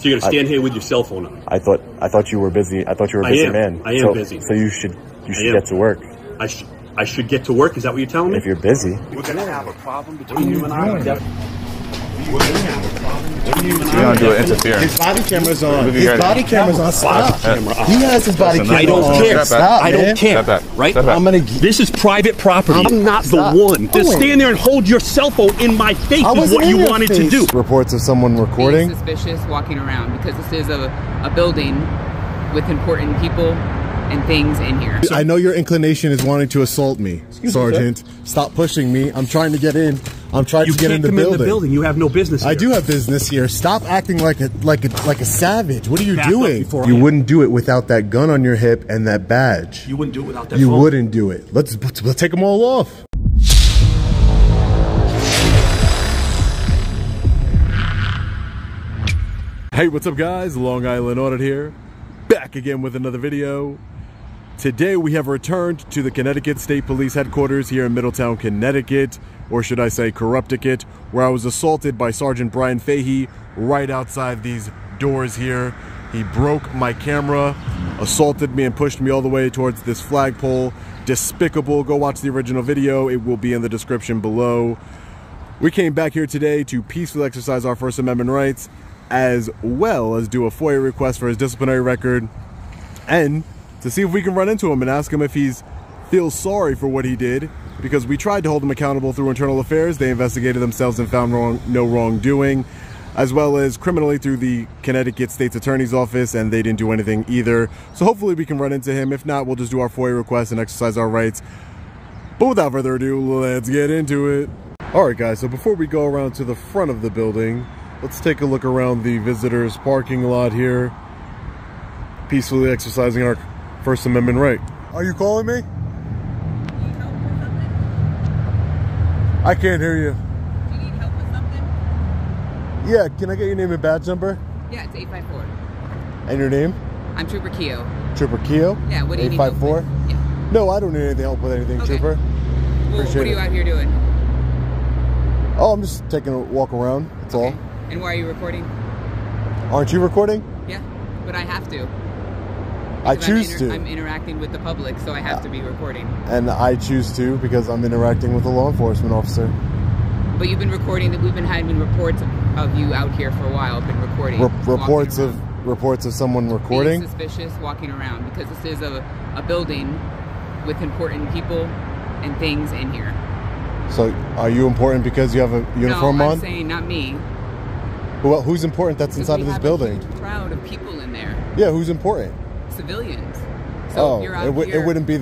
So you're gonna stand here with your cell phone on? I thought you were busy. I thought you were a busy man. I am busy. So you should get to work. I should get to work. Is that what you're telling me? If you're busy, we're gonna have a problem between you and I. You don't do it interfering. His body camera's on. His body camera's on. Stop. He has his body camera on. I don't care. Stop, I don't care. Right? This is private property. I'm not the one to stand there and hold your cell phone in my face is what you wanted to do. Reports of someone recording. Being suspicious walking around because this is a building with important people and things in here. I know your inclination is wanting to assault me, Sergeant. Stop pushing me. I'm trying to get in. I'm trying to get in the building. You can't come in the building. You have no business here. I do have business here. Stop acting like a savage. What are you doing? You wouldn't do it without that gun on your hip and that badge. You wouldn't do it without that You phone. wouldn't do it. Let's take them all off. Hey, what's up guys? Long Island Audit here. Back again with another video. Today we have returned to the Connecticut State Police Headquarters here in Middletown, Connecticut, or should I say Corrupticate, where I was assaulted by Sergeant Bryan Fahey right outside these doors here. He broke my camera, assaulted me and pushed me all the way towards this flagpole. Despicable. Go watch the original video. It will be in the description below. We came back here today to peacefully exercise our First Amendment rights, as well as do a FOIA request for his disciplinary record, and to see if we can run into him and ask him if he feels sorry for what he did, because we tried to hold him accountable through internal affairs. They investigated themselves and found no wrongdoing, as well as criminally through the Connecticut State's Attorney's Office, and they didn't do anything either. So hopefully we can run into him. If not, we'll just do our FOIA request and exercise our rights. But without further ado, let's get into it. Alright guys, so before we go around to the front of the building, let's take a look around the visitors parking lot here, peacefully exercising our First Amendment right. Are you calling me? I can't hear you. Do you need help with something? Yeah, can I get your name and badge number? Yeah, it's 854. And your name? I'm Trooper Keo. Trooper Keo? Yeah, what do you need help with? 854? Yeah. No, I don't need anything help with anything, Okay. Trooper. Well, what are you out here doing? Oh, I'm just taking a walk around, that's all. And why are you recording? Aren't you recording? Yeah, but I have to. I choose to. I'm interacting with the public, so I have to be recording. And I choose to because I'm interacting with a law enforcement officer. But you've been recording, we've been having reports of you out here for a while, been recording. Reports of someone recording? Being suspicious, walking around, because this is a building with important people and things in here. So, are you important because you have a uniform on? No, I'm saying not me. Well, who's important that's inside of this building? A huge crowd of people in there. Yeah, who's important? Civilians. So if you're out here, it wouldn't be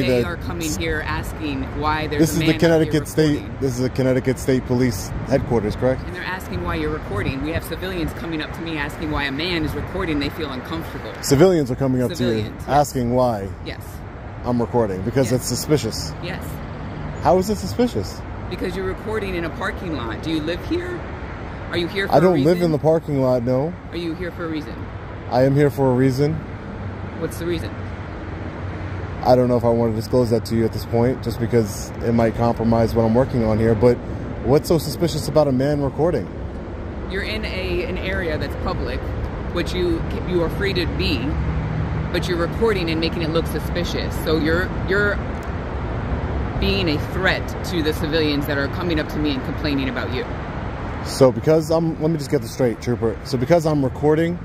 they are coming here asking why there's This is the Connecticut State. This is the Connecticut State Police Headquarters, correct? And they're asking why you're recording. We have civilians coming up to me asking why a man is recording. They feel uncomfortable. Civilians are coming up to you asking why. Yes. I'm recording because it's suspicious. Yes. How is it suspicious? Because you're recording in a parking lot. Do you live here? Are you here for a reason? I don't live in the parking lot, no. Are you here for a reason? I am here for a reason. What's the reason? I don't know if I want to disclose that to you at this point, just because it might compromise what I'm working on here, but what's so suspicious about a man recording? You're in an area that's public, which you are free to be, but you're recording and making it look suspicious. So you're being a threat to the civilians that are coming up to me and complaining about you. So because let me just get this straight, Trooper. So because I'm recording,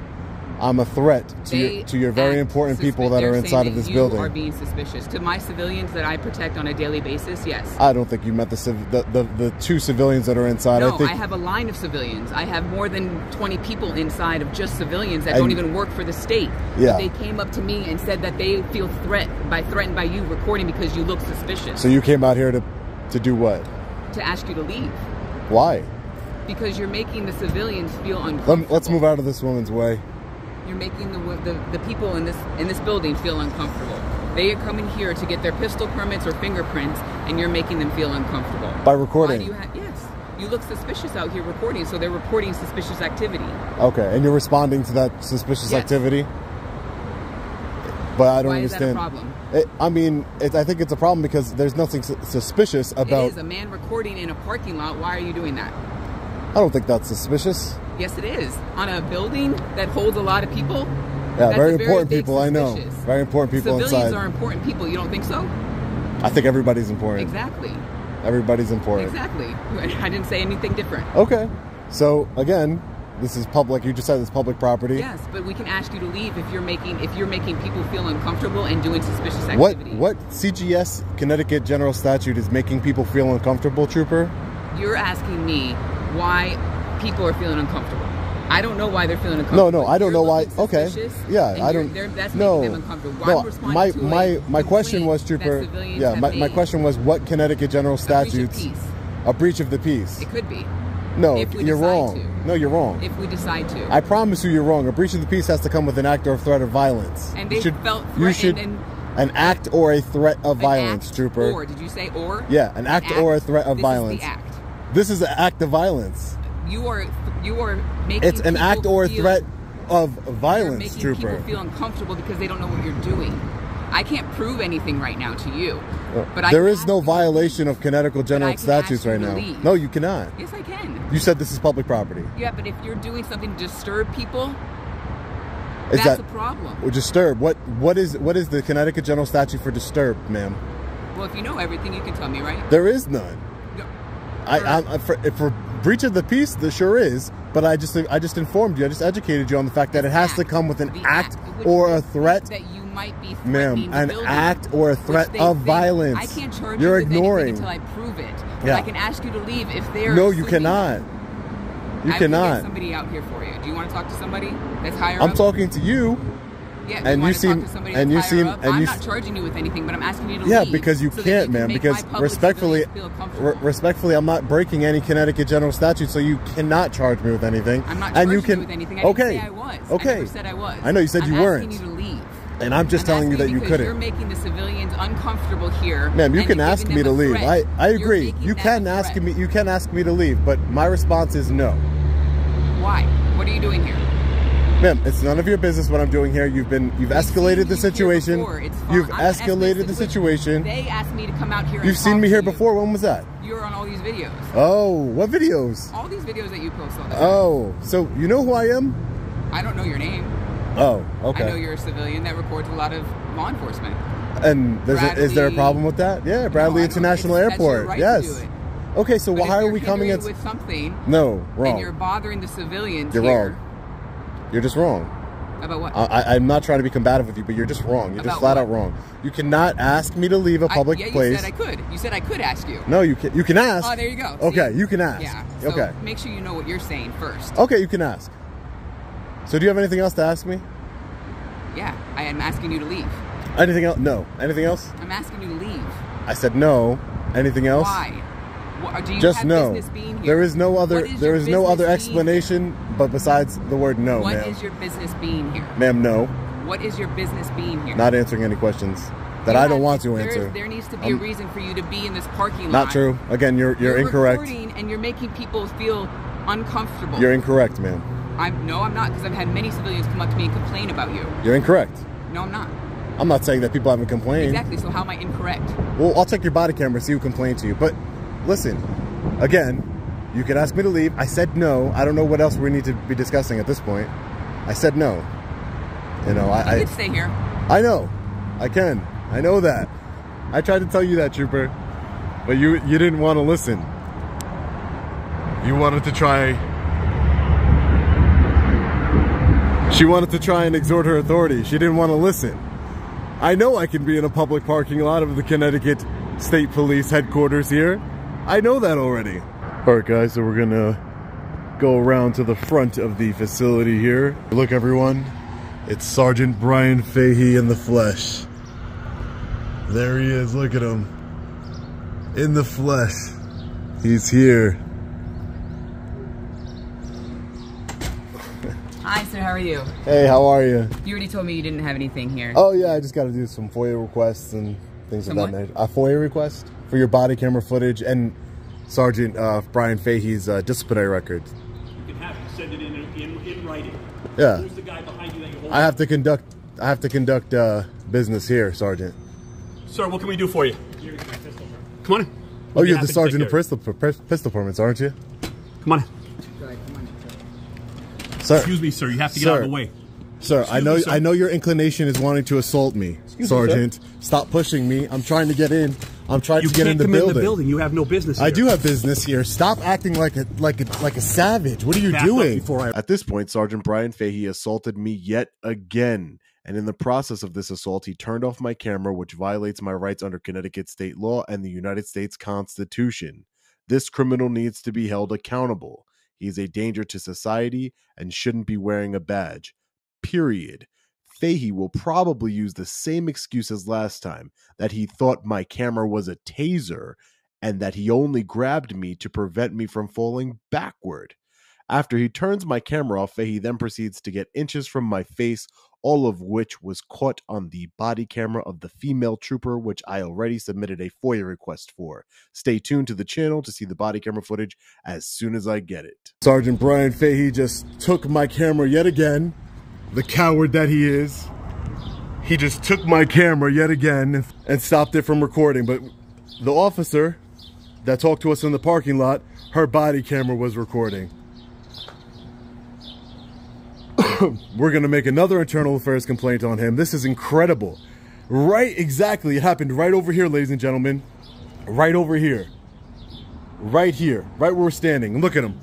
I'm a threat to your very important people that are inside of this building. You are being suspicious. To my civilians that I protect on a daily basis, yes. I don't think you meant the two civilians that are inside. No, I have a line of civilians. I have more than 20 people inside of just civilians that don't even work for the state. Yeah. They came up to me and said that they feel threatened by you recording because you look suspicious. So you came out here to do what? To ask you to leave. Why? Because you're making the civilians feel uncomfortable. Let's move out of this woman's way. You're making the people in this building feel uncomfortable. They are coming here to get their pistol permits or fingerprints, and you're making them feel uncomfortable. By recording? Yes. You look suspicious out here recording, so they're reporting suspicious activity. Okay, and you're responding to that suspicious activity? But I don't understand. Why is that a problem? I think it's a problem because there's nothing suspicious about... It is a man recording in a parking lot. Why are you doing that? I don't think that's suspicious. Yes, it is. On a building that holds a lot of people. Yeah, very important people, I know. Very important people inside. Civilians are important people. You don't think so? I think everybody's important. Exactly. Everybody's important. Exactly. I didn't say anything different. Okay. So, again, this is public. You just said it's public property. Yes, but we can ask you to leave if you're making people feel uncomfortable and doing suspicious activity. What CGS Connecticut general statute is making people feel uncomfortable, Trooper? You're asking me why people are feeling uncomfortable. I don't know why they're feeling uncomfortable. No, I don't know why. Okay. Yeah, I don't. That's no, making them uncomfortable. No. My question was, Trooper. Yeah, my question was, what Connecticut general statutes? A breach of the peace. It could be. No, you're wrong. No, you're wrong. If we decide to. I promise you, you're wrong. A breach of the peace has to come with an act or threat of violence. And they felt threatened. An act or a threat of violence, Trooper. Or did you say or? Yeah, an act or a threat of violence. This is the act. This is an act of violence. You are making. It's an act or a threat of violence, Trooper. Trooper. People feel uncomfortable because they don't know what you're doing. I can't prove anything right now to you. But there is no violation of Connecticut general statutes right now. No, you cannot. Yes, I can. You said this is public property. Yeah, but if you're doing something to disturb people, that's a problem. Disturb. What is the Connecticut general statute for disturb, ma'am? Well, if you know everything, you can tell me, right? There is none. No. For breach of the peace, there sure is. But I just informed you. I just educated you on the fact that it has to come with an act or a threat. That you might be ma'am, an act or a threat of violence. I can't charge you with anything until I prove it. Yeah. I can ask you to leave if they're. No, you cannot. You cannot. I can get somebody out here for you. Do you want to talk to somebody that's higher up? I'm talking to you. Yeah, and you seem, I'm not charging you with anything, but I'm asking you to leave. Yeah, because you can't, ma'am. Because respectfully, I'm not breaking any Connecticut general statute, so you cannot charge me with anything. I'm not charging you with anything. I didn't say I was. Okay. I never said I was. I know you said you weren't. I'm asking you to leave. And I'm just telling you that you couldn't. You're making the civilians uncomfortable here. Ma'am, you can ask me to leave. I agree. You can ask me. You can ask me to leave, but my response is no. Why? What are you doing here? Ma'am, it's none of your business what I'm doing here. You've escalated the situation. You've escalated the situation. They asked me to come out here. You've seen me here before. When was that? You were on all these videos. Oh, what videos? All these videos that you post all the time. Oh, so you know who I am? I don't know your name. Oh, okay. I know you're a civilian that reports a lot of law enforcement. And is there a problem with that? Yeah, Bradley International Airport. That's your right yes. to do it. Okay, so why are we coming at with something? No, wrong. And you're bothering the civilians. You're here. wrong. You're just wrong. About what? I'm not trying to be combative with you, but you're just wrong. You're just flat out wrong. You cannot ask me to leave a public place. You said I could. You said I could ask you. No, you can. You can ask. Oh, there you go. Okay, you can ask. Yeah. So okay. Make sure you know what you're saying first. Okay, you can ask. So do you have anything else to ask me? Yeah, I am asking you to leave. Anything else? No. Anything else? I'm asking you to leave. I said no. Anything else? Why? Do you just have no. business being here? There is no other. There is no other explanation, but besides the word no, ma'am. What is your business being here? Ma'am, no. What is your business being here? Not answering any questions that I don't want to answer. There needs to be a reason for you to be in this parking lot. Not true. Again, you're incorrect. Recording and you're making people feel uncomfortable. You're incorrect, ma'am. No, I'm not, because I've had many civilians come up to me and complain about you. You're incorrect. No, I'm not. I'm not saying that people haven't complained. Exactly. So how am I incorrect? Well, I'll check your body camera and see who complained to you. But listen, again, you can ask me to leave. I said no. I don't know what else we need to be discussing at this point. I said no. You know, you can stay here. I know. I can. I know that. I tried to tell you that, Trooper. But you didn't want to listen. You wanted to try... She wanted to try and exhort her authority. She didn't want to listen. I know I can be in a public parking lot of the Connecticut State Police headquarters here. I know that already. All right, guys, so we're gonna go around to the front of the facility here. Look, everyone, it's Sergeant Bryan Fahey in the flesh. There he is, look at him. In the flesh. He's here. Hi, sir, how are you? Hey, how are you? You already told me you didn't have anything here. Oh, yeah, I just got to do some FOIA requests and things of that nature. A FOIA request for your body camera footage and Sergeant Bryan Fahey's disciplinary record. You can have him send it in writing. Yeah. Who's the guy behind you that you're holding? I have to conduct business here, Sergeant. Sir, what can we do for you? Come on in. Oh, you're the sergeant of pistol permits, aren't you? Come on in. Sir. Excuse me, sir. You have to get out of the way. Sir, I know, me, sir. I know your inclination is wanting to assault me, Sergeant. Stop pushing me. I'm trying to get in. I'm trying to get in the building. You can't come in the building. You have no business here. I do have business here. Stop acting like a savage. What are you doing? At this point, Sergeant Bryan Fahey assaulted me yet again. And in the process of this assault, he turned off my camera, which violates my rights under Connecticut state law and the United States Constitution. This criminal needs to be held accountable. He is a danger to society and shouldn't be wearing a badge. Period. Fahey will probably use the same excuse as last time, that he thought my camera was a taser and that he only grabbed me to prevent me from falling backward. After he turns my camera off, Fahey then proceeds to get inches from my face, all of which was caught on the body camera of the female trooper, which I already submitted a FOIA request for. Stay tuned to the channel to see the body camera footage as soon as I get it. Sergeant Bryan Fahey just took my camera yet again. The coward that he is. He just took my camera yet again and stopped it from recording. But the officer that talked to us in the parking lot, her body camera was recording. We're going to make another internal affairs complaint on him. This is incredible. Right, exactly. It happened right over here, ladies and gentlemen. Right over here. Right here. Right where we're standing. And look at him.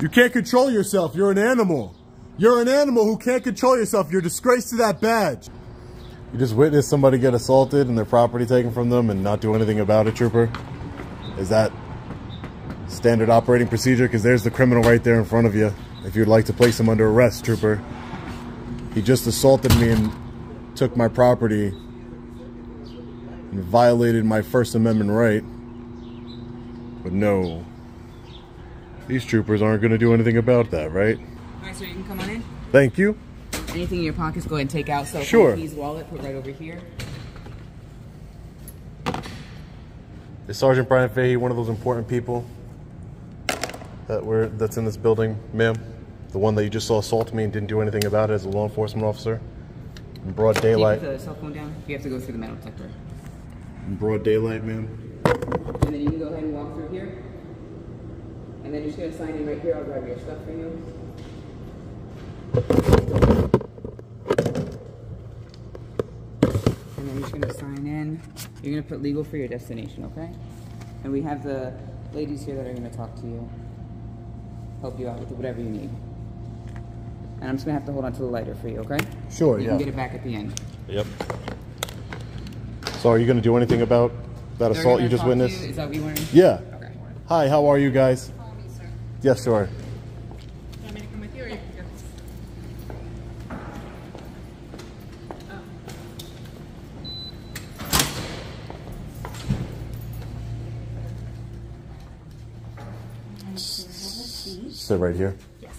You can't control yourself. You're an animal. You're an animal who can't control yourself. You're a disgrace to that badge. You just witnessed somebody get assaulted and their property taken from them and not do anything about it, Trooper? Is that standard operating procedure? Because there's the criminal right there in front of you. If you'd like to place him under arrest, Trooper. He just assaulted me and took my property and violated my First Amendment right. But no, these troopers aren't going to do anything about that, right? All right, so you can come on in. Thank you. Anything in your pockets, go ahead and take out. So sure. Keys, wallet, put right over here. Is Sergeant Bryan Fahey one of those important people that's in this building, ma'am? The one that you just saw assault me and didn't do anything about it as a law enforcement officer? In broad daylight. Can you put the cell phone down? You have to go through the metal detector. In broad daylight, ma'am. And then you can go ahead and walk through here. And then you're just going to sign in right here. I'll grab your stuff for you. And then you're just going to sign in. You're going to put legal for your destination, okay? And we have the ladies here that are going to talk to you. Help you out with whatever you need. And I'm just going to have to hold on to the lighter for you, okay? Sure, you can get it back at the end. Yep. So are you going to do anything about that assault you just witnessed? Is that what you want to do? Yeah. Okay. Hi, how are you guys? Follow me, sir. Yes, sure. You want me to come with you or you can go? Sit right here. Yes.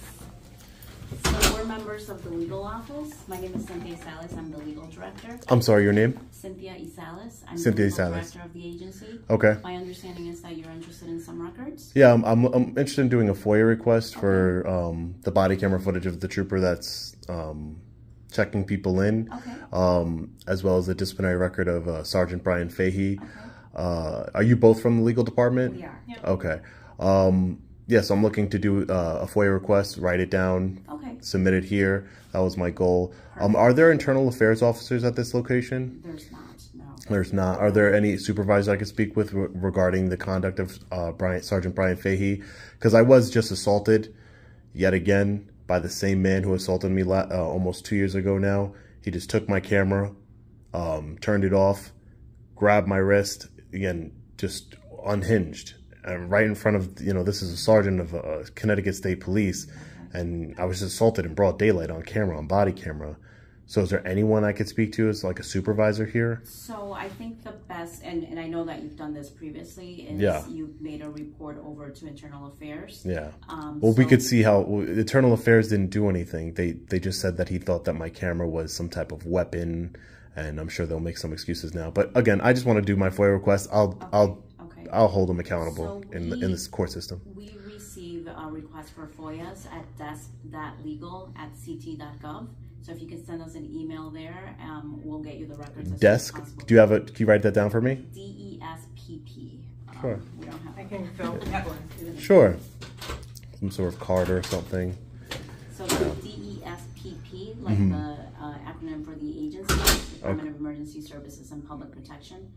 So we're members of the legal office. My name is Cynthia Salas. I'm the legal director. I'm sorry, your name? Cynthia Salas. I'm Cynthia the legal Salas. director of the agency. Okay. My understanding is that you're interested in some records. Yeah, I'm interested in doing a FOIA request for the body camera footage of the trooper that's checking people in, as well as the disciplinary record of Sergeant Bryan Fahey. Are you both from the legal department? We are. Yep. Okay. Yes, I'm looking to do a FOIA request, write it down, submit it here. That was my goal. Are there internal affairs officers at this location? There's not, no. There's not. Are there any supervisors I could speak with regarding the conduct of Sergeant Bryan Fahey? Because I was just assaulted yet again by the same man who assaulted me almost 2 years ago now. He just took my camera, turned it off, grabbed my wrist, again, just unhinged. Right in front of, this is a sergeant of Connecticut State Police, and I was assaulted in broad daylight on camera, on body camera. So is there anyone I could speak to as like a supervisor here? So I think the best, and I know that you've done this previously, is you've made a report over to Internal Affairs. Yeah. Well, we could see how Internal Affairs didn't do anything. They just said that he thought that my camera was some type of weapon, and I'm sure they'll make some excuses now. But again, I just want to do my FOIA request. I'll hold them accountable in this court system. We receive requests for FOIAs at desk.legal@ct.gov. So if you can send us an email there, we'll get you the records. Desk? Do you have can you write that down for me? DESPP. Sure. We don't have. I can fill that one. Sure. Some sort of card or something. So the DESPP, like the acronym for the agency, Department of Emergency Services and Public Protection,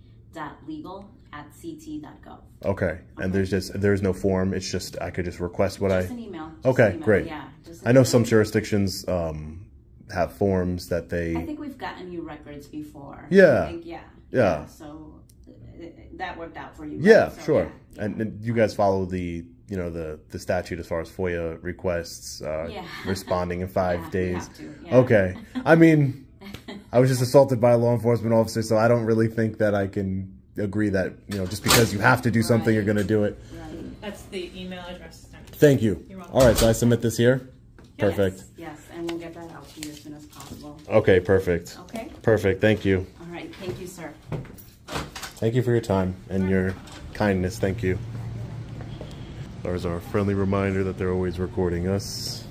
.legal@ct.gov. Okay. And there's no form. It's just I could just request what Just an email. Okay, great. Yeah. I know some jurisdictions have forms that they. I think we've gotten you records before. Yeah. I think, yeah. So that worked out for you. Right? Yeah, So, sure. Yeah. And you guys follow the the statute as far as FOIA requests, responding in 5 days. You have to, yeah. Okay. I mean, I was just assaulted by a law enforcement officer, so I don't really think that I can agree that, just because you have to do something, you're going to do it. Right. That's the email address. Thank you. All right, so I submit this here? Yes. Perfect. Yes, and we'll get that out to you as soon as possible. Okay, perfect. Okay. Perfect. Thank you. All right. Thank you, sir. Thank you for your time and your kindness. Thank you. There's our friendly reminder that they're always recording us.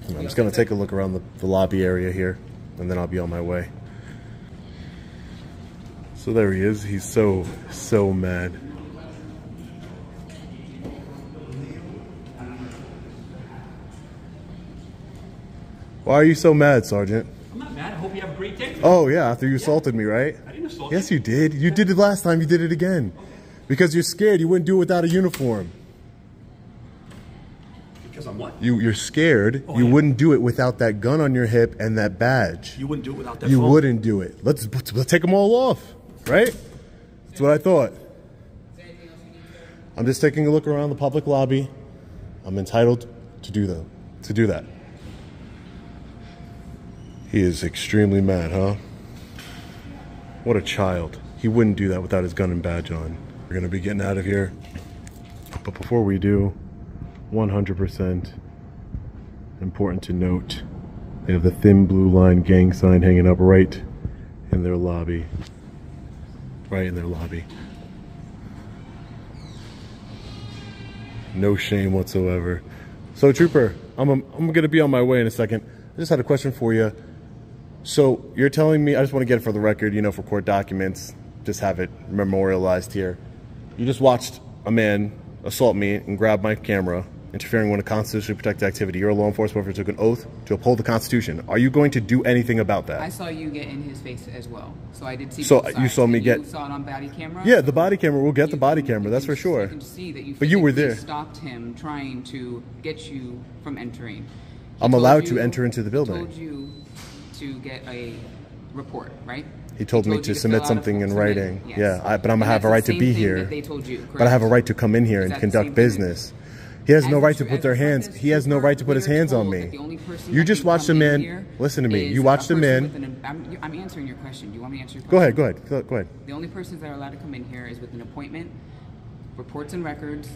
I'm just going to take a look around the lobby area here, and then I'll be on my way. So there he is. He's so mad. Why are you so mad, Sergeant? I'm not mad. I hope you have a great day. Oh, yeah, after you assaulted me, right? I didn't assault you. Yes, you did. You did it last time. You did it again. Because you're scared. You wouldn't do it without a uniform. Because I'm what? You're scared. Oh, you yeah. wouldn't do it without that gun on your hip and that badge. You wouldn't do it without that You phone? wouldn't do it. Let's take them all off, right? That's what I thought. I'm just taking a look around the public lobby. I'm entitled to do that. He is extremely mad, huh? What a child. He wouldn't do that without his gun and badge on. We're gonna be getting out of here. But before we do, 100% important to note, they have the thin blue line gang sign hanging up right in their lobby. Right in their lobby. No shame whatsoever. So, Trooper, I'm gonna be on my way in a second. I just had a question for you. So you're telling me, I just want to get it for the record, for court documents, just have it memorialized here. You just watched a man assault me and grab my camera, interfering with a constitutionally protected activity. You're a law enforcement officer, took an oath to uphold the Constitution. Are you going to do anything about that? I saw you get in his face as well. So I did see So both sides. you saw me get... You saw it on body camera? Yeah, the body camera. We'll get the body camera, that's for sure. You can see that you but you were there. Stopped him trying to get you from entering. I'm allowed to enter into the building. He told you to get a report, right? He told me to submit something in writing. Yes. Yeah, but I'm gonna have a right to be here. They told you, but I have a right to come in here and conduct business. He has no right to put their hands. He has no right to put his hands on me. You just watched a man. Listen to me. You watched a man. I'm answering your question. Do you want me to answer your question? Go ahead. The only persons that are allowed to come in here is with an appointment, reports and records,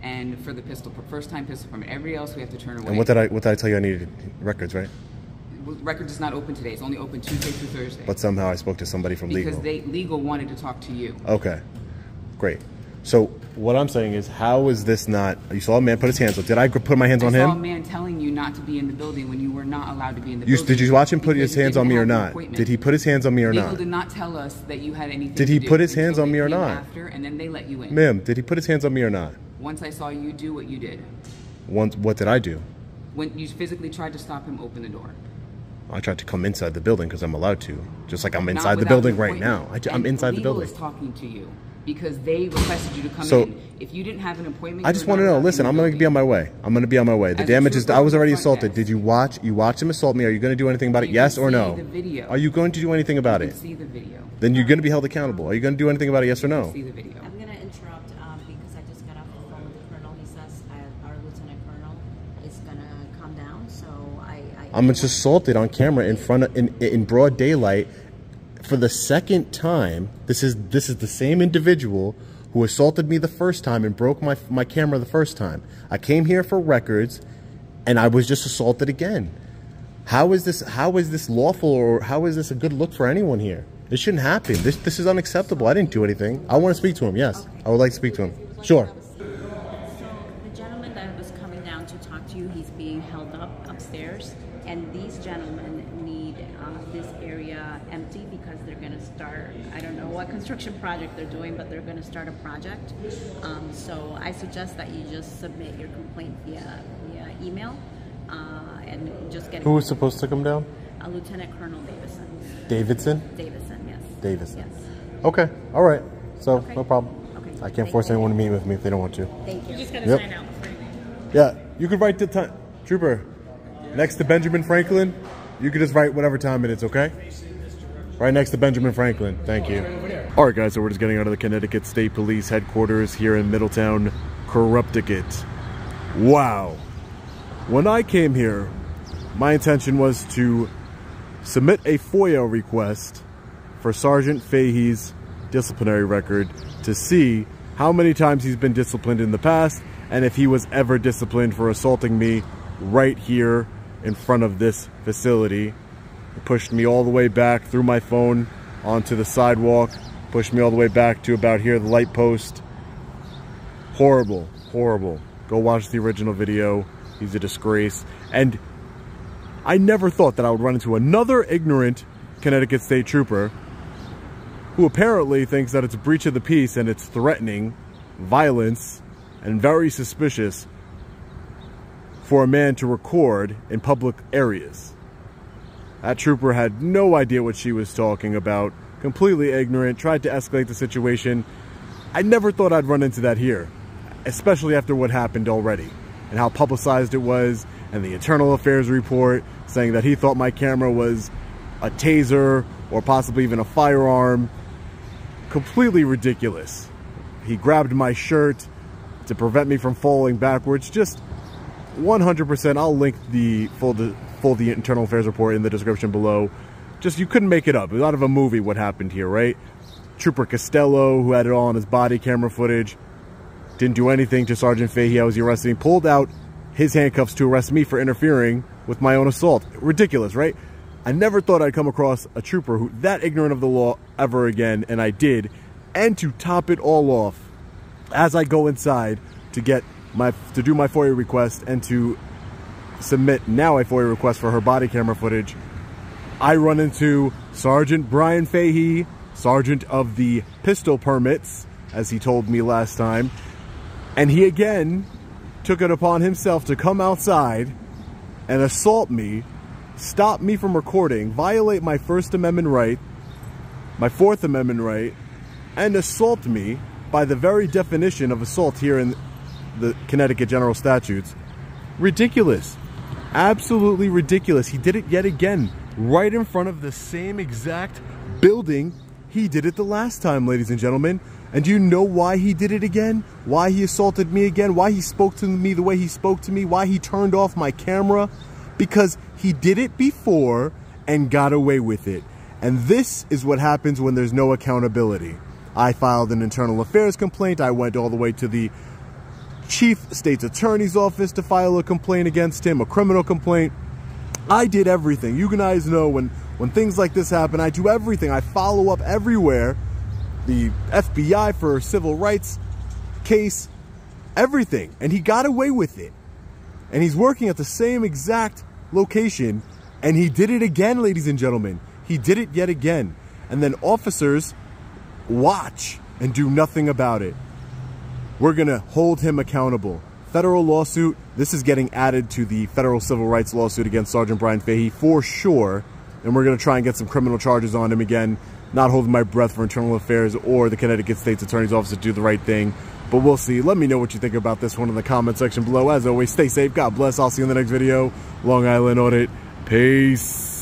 and for the pistol, first-time pistol permit. Everybody else we have to turn away. And what did I tell you I needed? Records, right? Records is not open today. It's only open Tuesday through Thursday. But somehow I spoke to somebody from legal. Because legal wanted to talk to you. Okay, great. So what I'm saying is, how is this not? You saw a man put his hands up. Did I put my hands on him? I saw a man telling you not to be in the building when you were not allowed to be in the building. Did you watch him put his hands on me or not? Did he put his hands on me or not? Legal did not tell us that you had anything. Did he put his hands on me or not? After, and then they let you in. Ma'am, did he put his hands on me or not? Once I saw you do what you did. What did I do? When you physically tried to stop him, open the door. I tried to come inside the building because I'm allowed to. Just like I'm inside the building right now. I'm inside the building. Legal is talking to you because they requested you to come in. If you didn't have an appointment, I just want to know. Listen, I'm going to be on my way. I'm going to be on my way. The damage is. I was already assaulted. Did you watch? You watched him assault me. Are you going to do anything about it? Yes or no? The video. Are you going to do anything about it? See the video. Then you're going to be held accountable. Are you going to do anything about it? Yes or no? See the video. I'm going to interrupt because I just got off the phone with the colonel. He says our lieutenant colonel is going to come down. So I'm just assaulted on camera in front of in broad daylight for the second time. This is the same individual who assaulted me the first time and broke my camera the first time. I came here for records, and I was just assaulted again. How is this lawful, or how is this a good look for anyone here? This shouldn't happen. This is unacceptable. I didn't do anything. I want to speak to him. Yes, okay. I would like to speak to him. Sure. So the gentleman that was coming down to talk to you, he's being held up upstairs, and these gentlemen need this area empty because they're going to start, I don't know what construction project they're doing, but they're going to start a project. So I suggest that you just submit your complaint via email and just get. Who was supposed to come down? Lieutenant Colonel Davison. Davidson? Davison, yes. Davison. Yes. Okay, all right. So, Okay. no problem. Okay. I can't force anyone to meet with me if they don't want to. Thank you. You just gotta Yep. sign out before you leave. Yeah, you could write the time. Trooper, next to Benjamin Franklin, you could just write whatever time it is, okay? Right next to Benjamin Franklin. Thank you. All right, guys, so we're just getting out of the Connecticut State Police headquarters here in Middletown, Connecticut. Wow. When I came here, my intention was to submit a FOIA request for Sergeant Fahey's disciplinary record to see how many times he's been disciplined in the past and if he was ever disciplined for assaulting me right here in front of this facility. He pushed me all the way back through my phone onto the sidewalk, pushed me all the way back to about here, the light post. Horrible, horrible. Go watch the original video. He's a disgrace. And I never thought that I would run into another ignorant Connecticut State Trooper who apparently thinks that it's a breach of the peace and it's threatening violence and very suspicious for a man to record in public areas. That trooper had no idea what she was talking about, completely ignorant, tried to escalate the situation. I never thought I'd run into that here, especially after what happened already and how publicized it was, and the internal affairs report saying that he thought my camera was a taser or possibly even a firearm. Completely ridiculous. He grabbed my shirt to prevent me from falling backwards. Just 100%. I'll link the full internal affairs report in the description below. Just, you couldn't make it up. It was out of a movie what happened here, right? Trooper Costello, who had it all on his body camera footage, didn't do anything to Sergeant Fahey. I was arresting, pulled out his handcuffs to arrest me for interfering with my own assault. Ridiculous, right? I never thought I'd come across a trooper who that ignorant of the law ever again, and I did. And to top it all off, as I go inside to do my FOIA request and to submit now a FOIA request for her body camera footage, I run into Sergeant Bryan Fahey, Sergeant of the Pistol Permits, as he told me last time, and he again took it upon himself to come outside and assault me, stop me from recording, violate my First Amendment right, my Fourth Amendment right, and assault me by the very definition of assault here in the Connecticut General Statutes. Ridiculous. Absolutely ridiculous. He did it yet again, right in front of the same exact building he did it the last time, ladies and gentlemen. And do you know why he did it again? Why he assaulted me again? Why he spoke to me the way he spoke to me? Why he turned off my camera? Because he did it before and got away with it. And this is what happens when there's no accountability. I filed an internal affairs complaint. I went all the way to the Chief State's Attorney's Office to file a complaint against him, a criminal complaint. I did everything. You guys know when things like this happen, I do everything. I follow up everywhere. The FBI for a civil rights case, everything. And he got away with it. And he's working at the same exact location. And he did it again, ladies and gentlemen. He did it yet again. And then officers watch and do nothing about it. We're going to hold him accountable. Federal lawsuit. This is getting added to the federal civil rights lawsuit against Sergeant Bryan Fahey for sure. And we're going to try and get some criminal charges on him again. Not holding my breath for internal affairs or the Connecticut State's Attorney's Office to do the right thing. But we'll see. Let me know what you think about this one in the comment section below. As always, stay safe. God bless. I'll see you in the next video. Long Island Audit. Peace.